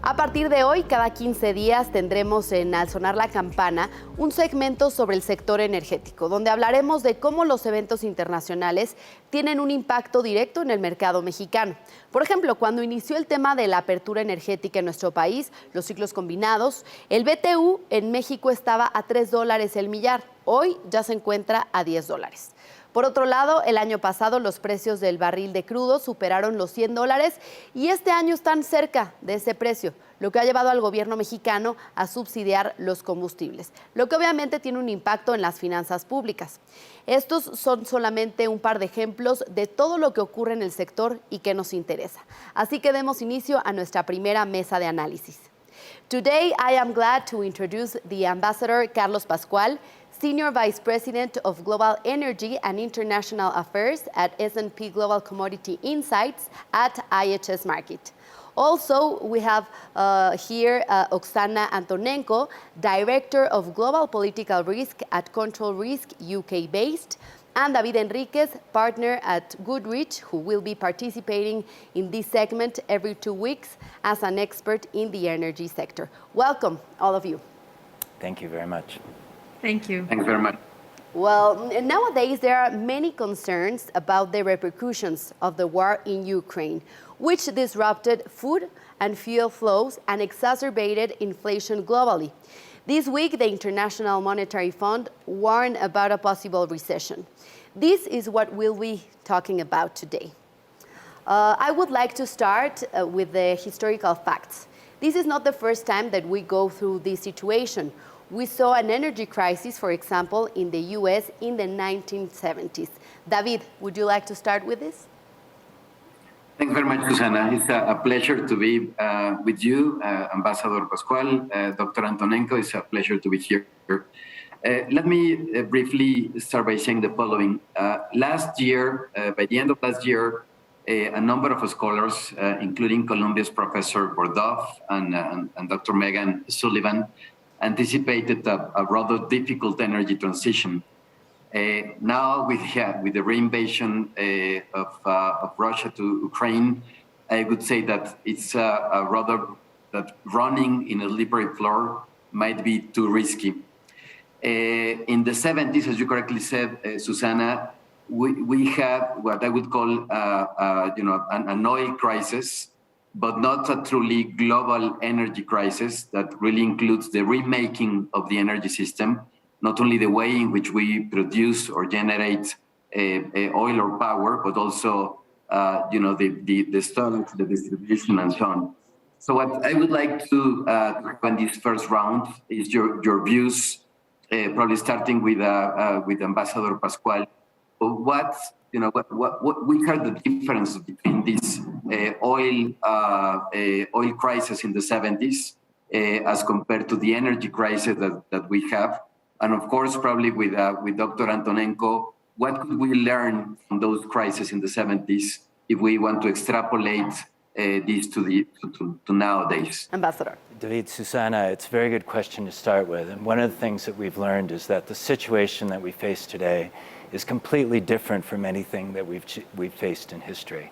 A partir de hoy, cada 15 días tendremos en Al Sonar la Campana un segmento sobre el sector energético, donde hablaremos de cómo los eventos internacionales tienen un impacto directo en el mercado mexicano. Por ejemplo, cuando inició el tema de la apertura energética en nuestro país, los ciclos combinados, el BTU en México estaba a $3 el millar. Hoy ya se encuentra a $10. Por otro lado, el año pasado los precios del barril de crudo superaron los $100 y este año están cerca de ese precio, lo que ha llevado al gobierno mexicano a subsidiar los combustibles, lo que obviamente tiene un impacto en las finanzas públicas. Estos son solamente un par de ejemplos de todo lo que ocurre en el sector y que nos interesa. Así que demos inicio a nuestra primera mesa de análisis. Today, I am glad to introduce the Ambassador Carlos Pascual, Senior Vice President of Global Energy and International Affairs at S&P Global Commodity Insights at IHS Markit. Also, we have here Oksana Antonenko, Director of Global Political Risk at Control Risk, UK-based, and David Enriquez, partner at Goodrich, who will be participating in this segment every 2 weeks as an expert in the energy sector. Welcome, all of you. Thank you very much. Thank you. Thanks very much. Well, nowadays there are many concerns about the repercussions of the war in Ukraine, which disrupted food and fuel flows and exacerbated inflation globally. This week, the International Monetary Fund warned about a possible recession. This is what we'll be talking about today. I would like to start with the historical facts. This is not the first time that we go through this situation. We saw an energy crisis, for example, in the US in the 1970s. David, would you like to start with this? Thanks very much, Susana. It's a pleasure to be with you, Ambassador Pascual, Dr. Antonenko. It's a pleasure to be here. Let me briefly start by saying the following. Last year, by the end of last year, a number of scholars, including Columbia's Professor Bordoff and Dr. Megan Sullivan, anticipated a rather difficult energy transition. Now, with the reinvasion of Russia to Ukraine, I would say that it's rather that running in a slippery floor might be too risky. In the 70s, as you correctly said, Susana, we had what I would call an oil crisis, but not a truly global energy crisis that really includes the remaking of the energy system, not only the way in which we produce or generate oil or power, but also the storage, the distribution, and so on. So what I would like to in this first round is your views, probably starting with Ambassador Pascual. Which are the differences between this oil crisis in the 70s as compared to the energy crisis that we have? And of course, probably with Dr. Antonenko, what could we learn from those crises in the 70s if we want to extrapolate this to nowadays? Ambassador. David, Susana, it's a very good question to start with. And one of the things that we've learned is that the situation that we face today is completely different from anything that we've faced in history.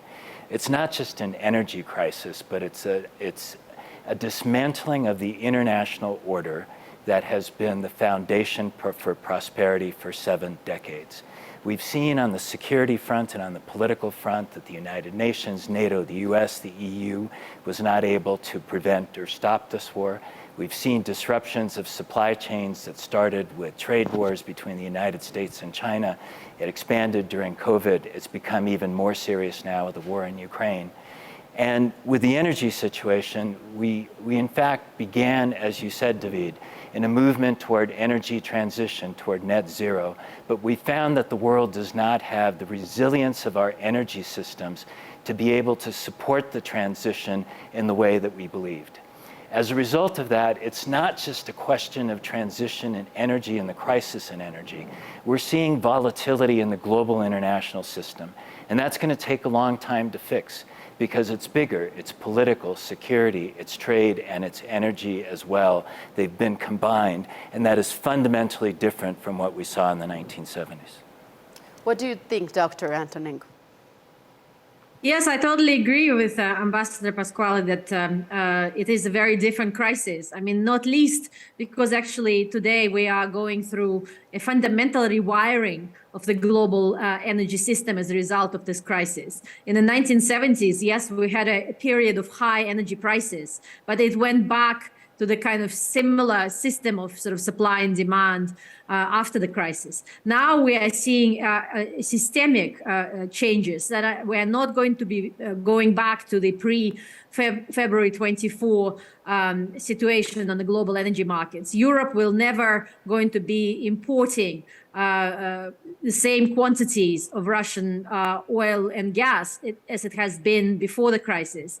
It's not just an energy crisis, but it's a dismantling of the international order that has been the foundation for prosperity for 7 decades. We've seen on the security front and on the political front that the United Nations, NATO, the US, the EU was not able to prevent or stop this war. We've seen disruptions of supply chains that started with trade wars between the United States and China. It expanded during COVID. It's become even more serious now with the war in Ukraine. And with the energy situation, we in fact began, as you said, David, in a movement toward energy transition, toward net zero. But we found that the world does not have the resilience of our energy systems to be able to support the transition in the way that we believed. As a result of that, it's not just a question of transition in energy and the crisis in energy. We're seeing volatility in the global international system, and that's going to take a long time to fix because it's bigger, it's political, security, it's trade, and it's energy as well. They've been combined, and that is fundamentally different from what we saw in the 1970s. What do you think, Dr. Antonenko? Yes, I totally agree with Ambassador Pascual that it is a very different crisis. I mean, not least because actually today we are going through a fundamental rewiring of the global energy system as a result of this crisis. In the 1970s, yes, we had a period of high energy prices, but it went back to the kind of similar system of sort of supply and demand after the crisis. Now we are seeing systemic changes that we are not going to be going back to the pre-February 24 situation on the global energy markets. Europe will never going to be importing the same quantities of Russian oil and gas as it has been before the crisis.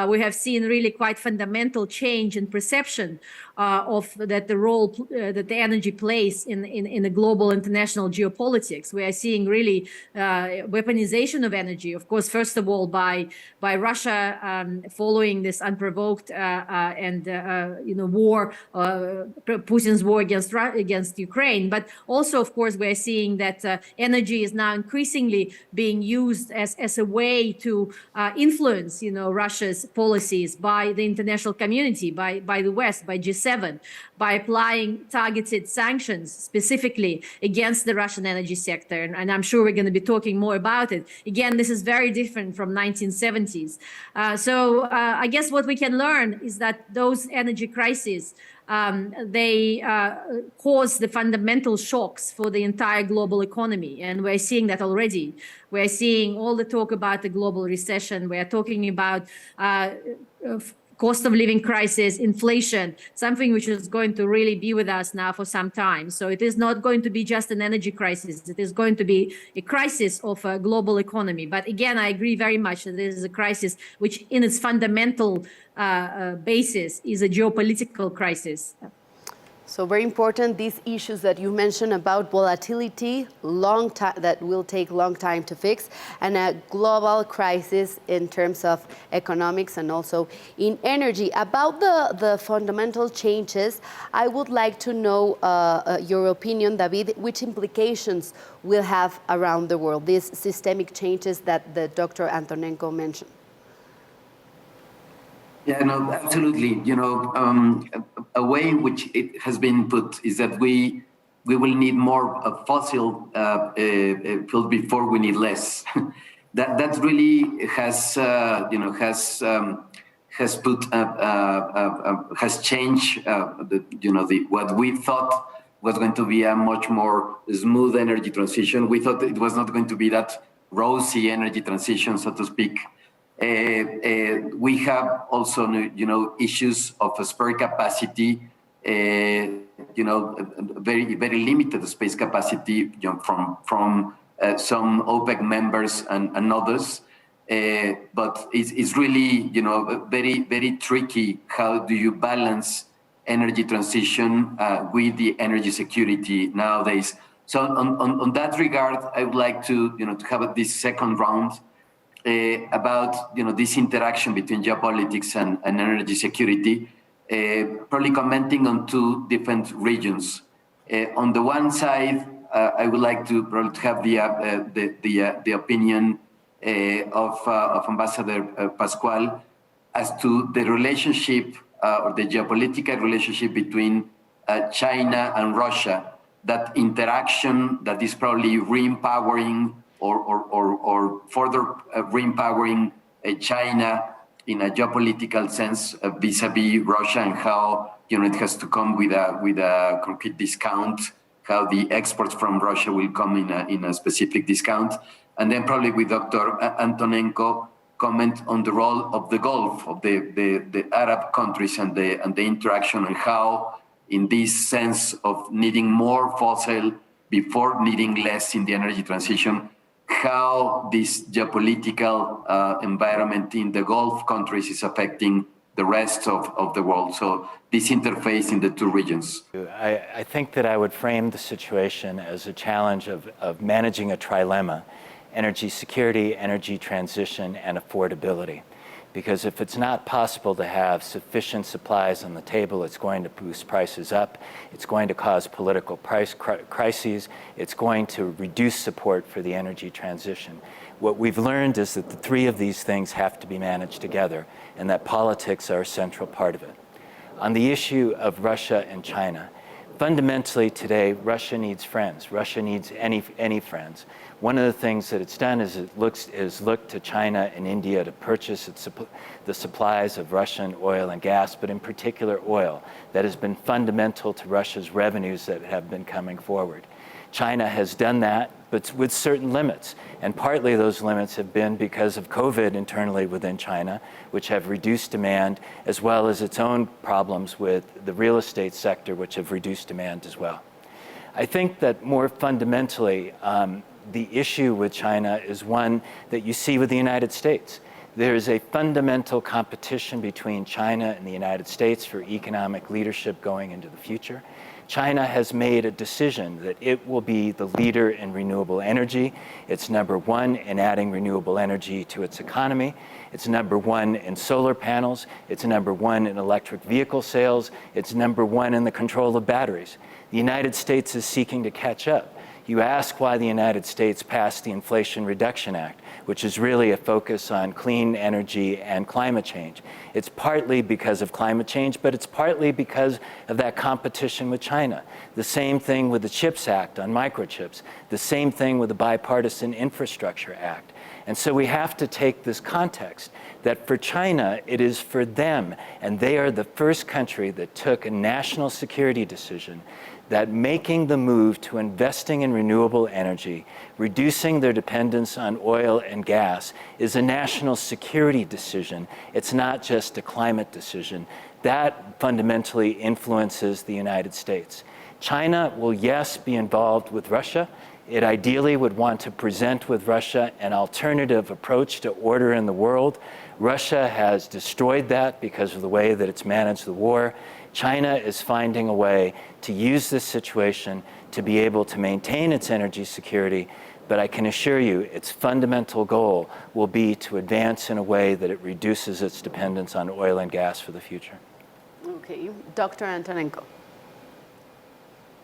We have seen really quite fundamental change in perception of that the role that the energy plays in the global international geopolitics. We are seeing really weaponization of energy, of course, first of all by Russia following this unprovoked and war, Putin's war against Ukraine, but also, of course, we're seeing that energy is now increasingly being used as a way to influence, Russia's policies by the international community, by the West, by G7, by applying targeted sanctions specifically against the Russian energy sector. And I'm sure we're going to be talking more about it. Again, this is very different from 1970s. So I guess what we can learn is that those energy crises, they cause the fundamental shocks for the entire global economy. And we're seeing that already. We're seeing all the talk about the global recession. We're talking about cost of living crisis, inflation, something which is going to really be with us now for some time. So it is not going to be just an energy crisis. It is going to be a crisis of a global economy. But again, I agree very much that this is a crisis which in its fundamental basis is a geopolitical crisis. So very important, these issues that you mentioned about volatility, that will take long time to fix, and a global crisis in terms of economics and also in energy. About the fundamental changes, I would like to know your opinion, David, which implications will have around the world, these systemic changes that the Dr. Antonenko mentioned. Yeah, no, absolutely. A way in which it has been put is that we will need more fossil fuel before we need less. that really has changed what we thought was going to be a much more smooth energy transition. We thought it was not going to be that rosy energy transition, so to speak. We have also, issues of spare capacity, very, very limited space capacity from some OPEC members and others. But it's really, very, very tricky. How do you balance energy transition with the energy security nowadays? So on that regard, I would like to have this second round about this interaction between geopolitics and energy security, probably commenting on two different regions. On the one side, I would like to probably have the opinion of Ambassador Pascual as to the relationship or the geopolitical relationship between China and Russia. That interaction that is probably re-empowering or further re-empowering China in a geopolitical sense vis-a-vis Russia, and how it has to come with a concrete discount, how the exports from Russia will come in a specific discount, and then probably with Dr. Antonenko comment on the role of the Gulf, of the Arab countries and the interaction, and how in this sense of needing more fossil before needing less in the energy transition, how this geopolitical environment in the Gulf countries is affecting the rest of the world. So this interface in the two regions. I think that I would frame the situation as a challenge of managing a trilemma: energy security, energy transition, and affordability. because if it's not possible to have sufficient supplies on the table, it's going to boost prices up, it's going to cause political price crises, it's going to reduce support for the energy transition. What we've learned is that the three of these things have to be managed together, and that politics are a central part of it. On the issue of Russia and China, fundamentally today, Russia needs friends. Russia needs any friends. One of the things that it's done is looked to China and India to purchase the supplies of Russian oil and gas, but in particular oil, that has been fundamental to Russia's revenues that have been coming forward. China has done that, but with certain limits. And partly those limits have been because of COVID internally within China, which have reduced demand, as well as its own problems with the real estate sector, which have reduced demand as well. I think that more fundamentally, the issue with China is one that you see with the United States. There is a fundamental competition between China and the United States for economic leadership going into the future. China has made a decision that it will be the leader in renewable energy. It's number one in adding renewable energy to its economy. It's number one in solar panels. It's number one in electric vehicle sales. It's number one in the control of batteries. The United States is seeking to catch up. You ask why the United States passed the Inflation Reduction Act, which is really a focus on clean energy and climate change. It's partly because of climate change, but it's partly because of that competition with China. The same thing with the CHIPS Act on microchips, the same thing with the Bipartisan Infrastructure Act. And so we have to take this context that for China, it is for them, and they are the first country that took a national security decision that making the move to investing in renewable energy, reducing their dependence on oil and gas, is a national security decision. It's not just a climate decision. That fundamentally influences the United States. China will, yes, be involved with Russia. It ideally would want to present with Russia an alternative approach to order in the world. Russia has destroyed that because of the way that it's managed the war. China is finding a way to use this situation to be able to maintain its energy security, but I can assure you its fundamental goal will be to advance in a way that it reduces its dependence on oil and gas for the future. Okay, Dr. Antonenko.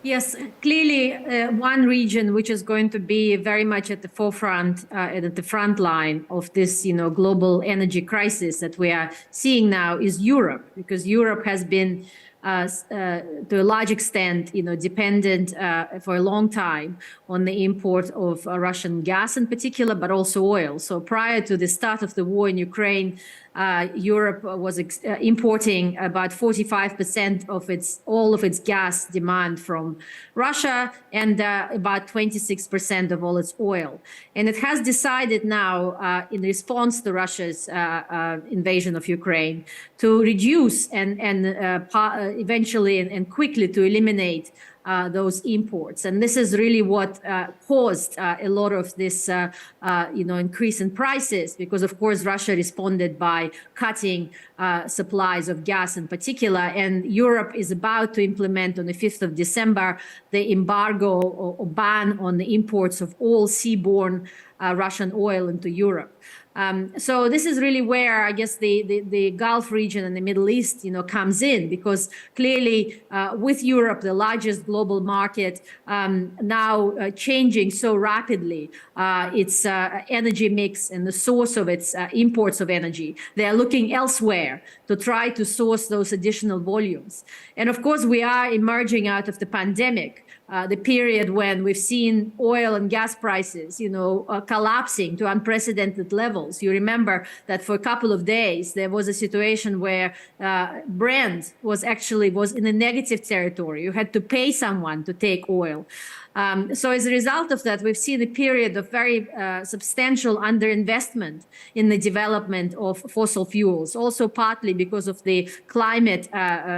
Yes, clearly one region which is going to be very much at the forefront, at the front line of this, global energy crisis that we are seeing now is Europe, because Europe has been to a large extent, dependent for a long time on the import of Russian gas in particular, but also oil. So prior to the start of the war in Ukraine, Europe was importing about 45% of all of its gas demand from Russia and about 26% of all its oil. And it has decided now, in response to Russia's invasion of Ukraine, to reduce and eventually and quickly to eliminate those imports. And this is really what caused a lot of this, increase in prices, because, of course, Russia responded by cutting supplies of gas in particular. And Europe is about to implement on the 5th of December the embargo or ban on the imports of all seaborne Russian oil into Europe. So this is really where I guess the Gulf region and the Middle East, comes in, because clearly with Europe, the largest global market, now changing so rapidly its energy mix and the source of its imports of energy, they are looking elsewhere to try to source those additional volumes. And of course, we are emerging out of the pandemic. The period when we've seen oil and gas prices, collapsing to unprecedented levels. You remember that for a couple of days, there was a situation where Brent was in a negative territory. You had to pay someone to take oil. So as a result of that, we've seen a period of very substantial underinvestment in the development of fossil fuels, also partly because of the climate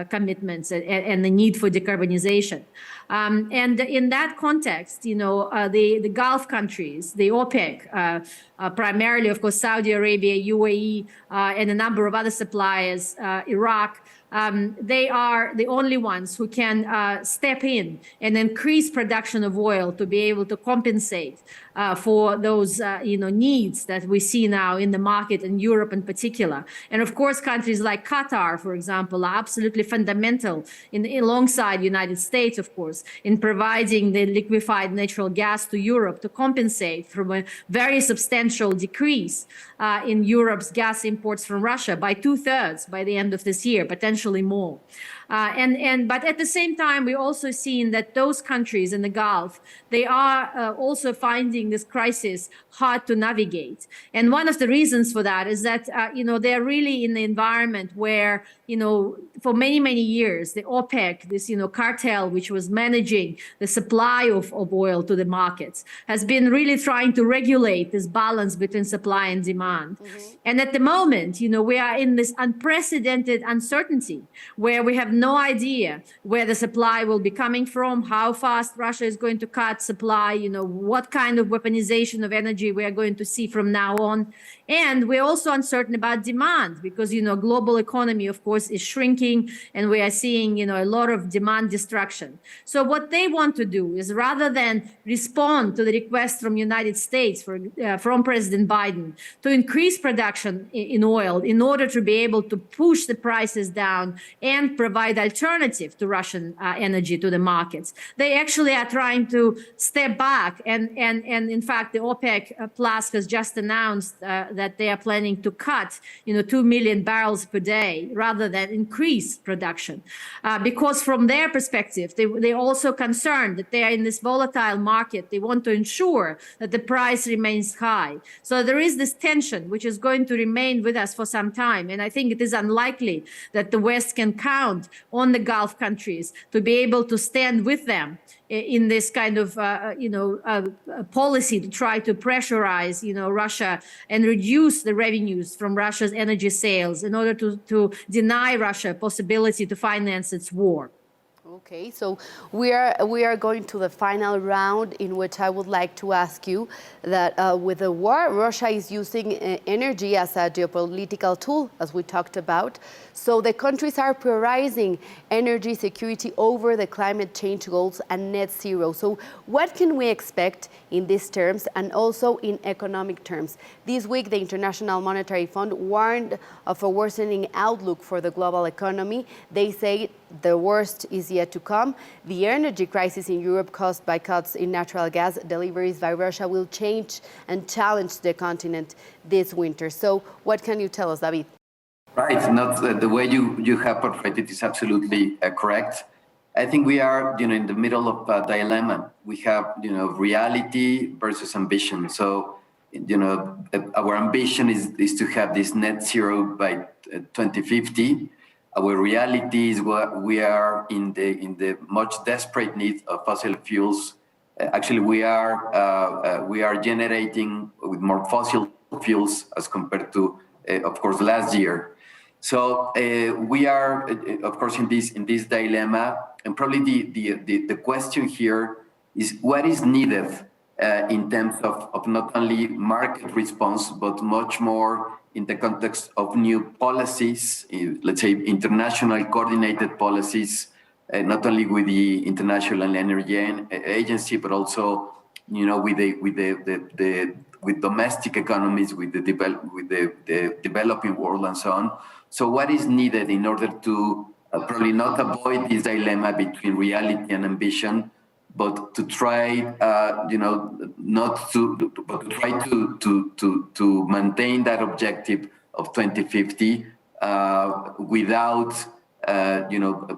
commitments and the need for decarbonization. And in that context, the Gulf countries, the OPEC, primarily, of course, Saudi Arabia, UAE, and a number of other suppliers, Iraq, they are the only ones who can step in and increase production of oil to be able to compensate for those needs that we see now in the market in Europe in particular. And of course, countries like Qatar, for example, are absolutely fundamental alongside the United States, of course, in providing the liquefied natural gas to Europe to compensate from a very substantial decrease in Europe's gas imports from Russia by 2/3 by the end of this year, potentially more. But at the same time, we're also seeing that those countries in the Gulf, they are also finding this crisis hard to navigate. And one of the reasons for that is that, they're really in the environment where, for many, many years, the OPEC, this, cartel, which was managing the supply of oil to the markets, has been really trying to regulate this balance between supply and demand. Mm-hmm. And at the moment, we are in this unprecedented uncertainty where we have no idea where the supply will be coming from, how fast Russia is going to cut supply, what kind of weaponization of energy we are going to see from now on. And we're also uncertain about demand because, global economy, of course, is shrinking and we are seeing, a lot of demand destruction. So what they want to do is rather than respond to the request from United States, from President Biden, to increase production in oil in order to be able to push the prices down and provide alternative to Russian energy to the markets, they actually are trying to step back. And in fact, the OPEC Plus has just announced that they are planning to cut, 2 million barrels per day rather than increase production. Because from their perspective, they're also concerned that they are in this volatile market. They want to ensure that the price remains high. So there is this tension, which is going to remain with us for some time. And I think it is unlikely that the West can count on the Gulf countries to be able to stand with them in this kind of, policy to try to pressurize, Russia and reduce the revenues from Russia's energy sales in order to deny Russia possibility to finance its war. Okay, so we are going to the final round in which I would like to ask you that with the war, Russia is using energy as a geopolitical tool, as we talked about. So the countries are prioritizing energy security over the climate change goals and net zero. So what can we expect in these terms and also in economic terms? This week, the International Monetary Fund warned of a worsening outlook for the global economy. They say the worst is yet to come. The energy crisis in Europe caused by cuts in natural gas deliveries by Russia will change and challenge the continent this winter. So what can you tell us, David? Right, not the way you have portrayed it is absolutely correct. I think we are, in the middle of a dilemma. We have, reality versus ambition. So, our ambition is to have this net zero by 2050. Our reality is what we are in the much desperate need of fossil fuels. Actually, we are generating with more fossil fuels as compared to, of course, last year. So we are, of course, in this dilemma, and probably the question here is what is needed in terms of not only market response, but much more in the context of new policies, let's say international coordinated policies, not only with the International Energy Agency, but also, with domestic economies, with the developing world, and so on. So, what is needed in order to probably not avoid this dilemma between reality and ambition, but to try, to maintain that objective of 2050 without,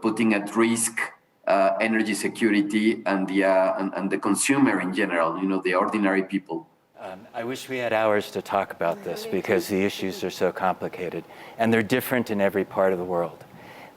putting at risk energy security and the consumer in general, the ordinary people. I wish we had hours to talk about this because the issues are so complicated and they're different in every part of the world.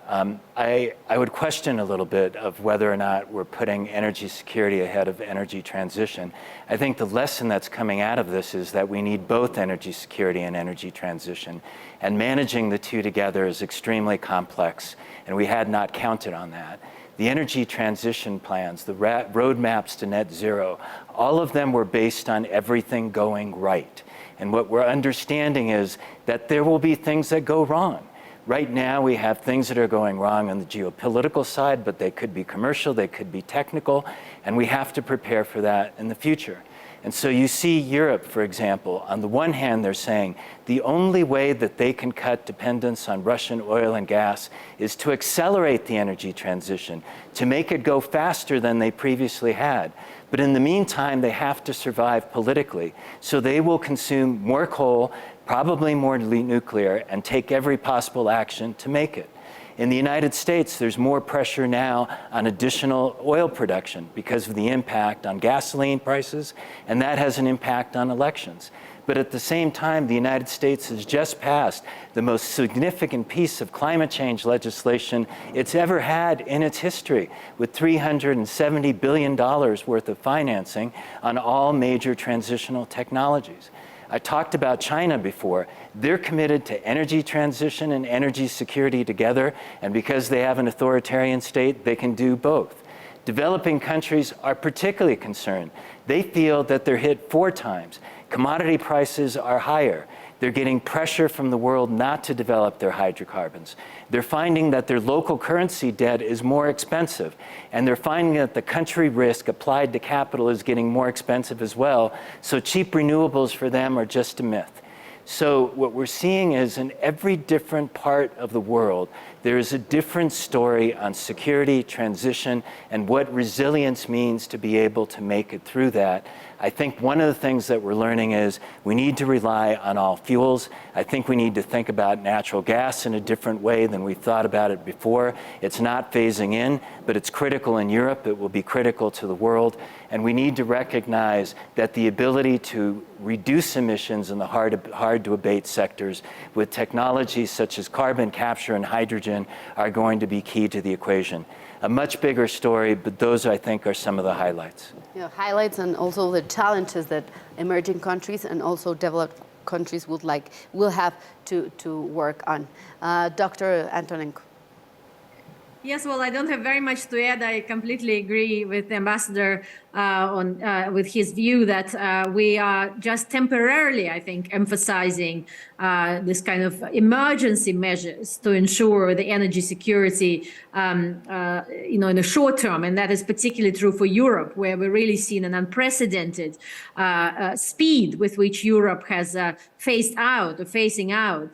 I would question a little bit of whether or not we're putting energy security ahead of energy transition. I think the lesson that's coming out of this is that we need both energy security and energy transition, and managing the two together is extremely complex, and we had not counted on that. The energy transition plans, the roadmaps to net zero, all of them were based on everything going right. And what we're understanding is that there will be things that go wrong. Right now, we have things that are going wrong on the geopolitical side, but they could be commercial, they could be technical, and we have to prepare for that in the future. And so you see Europe, for example, on the one hand, they're saying the only way that they can cut dependence on Russian oil and gas is to accelerate the energy transition, to make it go faster than they previously had. But in the meantime, they have to survive politically. So they will consume more coal, probably more nuclear, and take every possible action to make it. In the United States, there's more pressure now on additional oil production because of the impact on gasoline prices, and that has an impact on elections. But at the same time, the United States has just passed the most significant piece of climate change legislation it's ever had in its history, with $370 billion worth of financing on all major transitional technologies. I talked about China before. They're committed to energy transition and energy security together, and because they have an authoritarian state, they can do both. Developing countries are particularly concerned. They feel that they're hit 4 times. Commodity prices are higher. They're getting pressure from the world not to develop their hydrocarbons. They're finding that their local currency debt is more expensive, and they're finding that the country risk applied to capital is getting more expensive as well, so cheap renewables for them are just a myth. So what we're seeing is in every different part of the world, there is a different story on security, transition, and what resilience means to be able to make it through that. I think one of the things that we're learning is we need to rely on all fuels. I think we need to think about natural gas in a different way than we thought about it before. It's not phasing in, but it's critical in Europe. It will be critical to the world. And we need to recognize that the ability to reduce emissions in the hard-to-abate sectors with technologies such as carbon capture and hydrogen are going to be key to the equation. A much bigger story, but those, I think, are some of the highlights. Yeah, highlights and also the challenges that emerging countries and also developed countries will have to work on. Dr. Antonenko. Yes, well, I don't have very much to add. I completely agree with the ambassador with his view that we are just temporarily, I think, emphasizing this kind of emergency measures to ensure the energy security, in the short term, and that is particularly true for Europe, where we're really seeing an unprecedented speed with which Europe has phasing out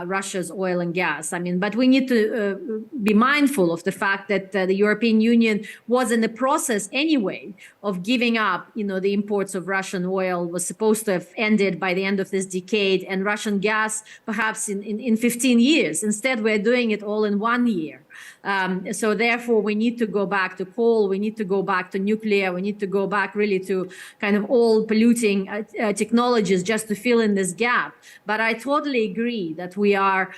Russia's oil and gas. I mean, but we need to be mindful of the fact that the European Union was in the process anyway of giving up, the imports of Russian oil was supposed to have ended by the end of this decade, and Russian gas perhaps in 15 years. Instead, we're doing it all in 1 year. So therefore, we need to go back to coal, we need to go back to nuclear, we need to go back really to kind of all polluting technologies just to fill in this gap. But I totally agree that we are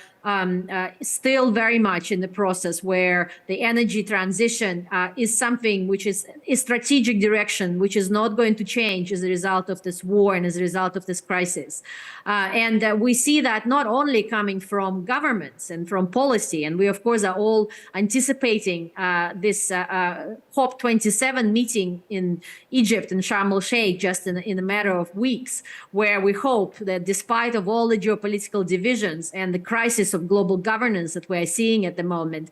still very much in the process where the energy transition is something which is a strategic direction, which is not going to change as a result of this war and as a result of this crisis. And we see that not only coming from governments and from policy, and we, of course, are all anticipating this COP27 meeting in Egypt and Sharm el-Sheikh just in a matter of weeks, where we hope that despite of all the geopolitical divisions and the crisis of global governance that we're seeing at the moment,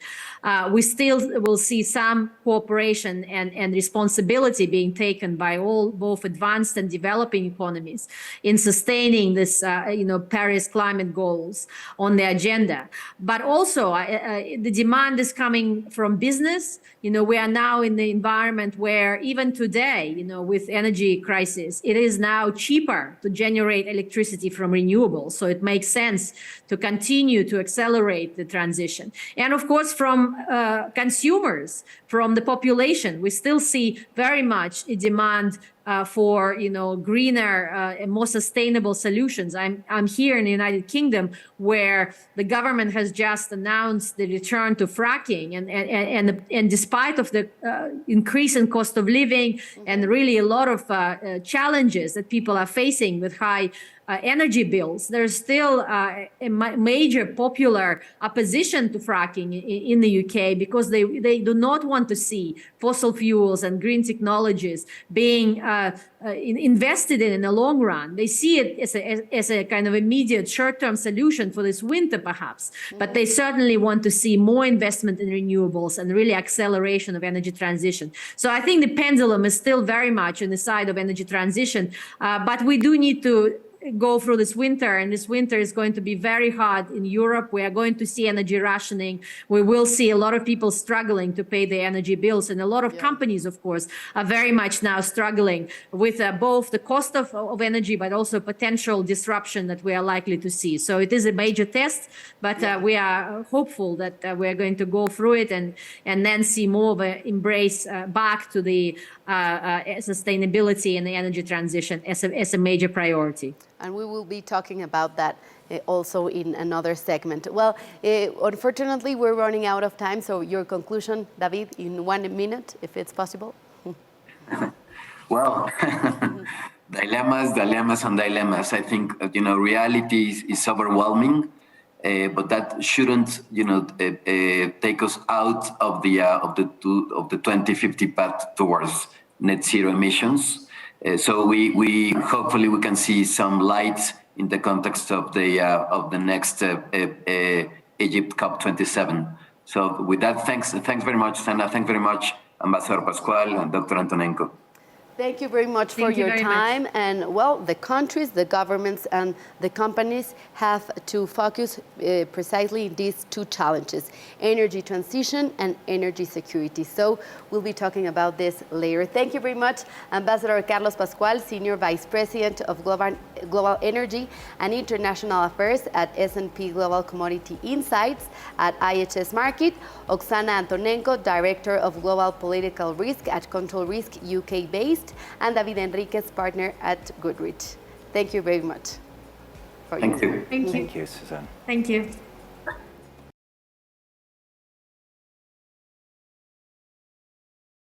we still will see some cooperation and responsibility being taken by both advanced and developing economies in sustaining this, Paris climate goals on the agenda. But also the demand is coming from business. We are now in the environment where even today, with energy crisis, it is now cheaper to generate electricity from renewables. So it makes sense to continue to accelerate the transition. And of course, from consumers, from the population, we still see very much a demand for greener and more sustainable solutions. I'm here in the United Kingdom, where the government has just announced the return to fracking, and despite of the increase in cost of living and really a lot of challenges that people are facing with high energy bills. There's still a major popular opposition to fracking in the UK because they do not want to see fossil fuels and green technologies being invested in the long run. They see it as a kind of immediate short-term solution for this winter, perhaps. But they certainly want to see more investment in renewables and really acceleration of energy transition. So I think the pendulum is still very much on the side of energy transition, but we do need to go through this winter, and this winter is going to be very hard in Europe. We are going to see energy rationing. We will see a lot of people struggling to pay their energy bills, and a lot of companies, of course, are very much now struggling with both the cost of energy, but also potential disruption that we are likely to see. So it is a major test, but we are hopeful that we are going to go through it and then see more of an embrace back to the sustainability and the energy transition as a major priority. And we will be talking about that also in another segment. Well, unfortunately, we're running out of time. So your conclusion, David, in 1 minute, if it's possible. Well, dilemmas on dilemmas. I think, reality is overwhelming, but that shouldn't, take us out of the 2050 path towards net zero emissions. So we hopefully we can see some light in the context of the next Egypt COP27. So with that, thanks very much, Susana. Thanks very much, Ambassador Pascual and Dr. Antonenko. Thank you very much for your time. And well, the countries, the governments, and the companies have to focus precisely in these two challenges: energy transition and energy security. So we'll be talking about this later. Thank you very much, Ambassador Carlos Pascual, Senior Vice President of Global Energy and International Affairs at S&P Global Commodity Insights at IHS Markit; Oksana Antonenko, Director of Global Political Risk at Control Risk UK based; and David Enriquez, partner at Goodrich. Thank you very much. Thank you. Thank you. Thank you, Susana. Thank you.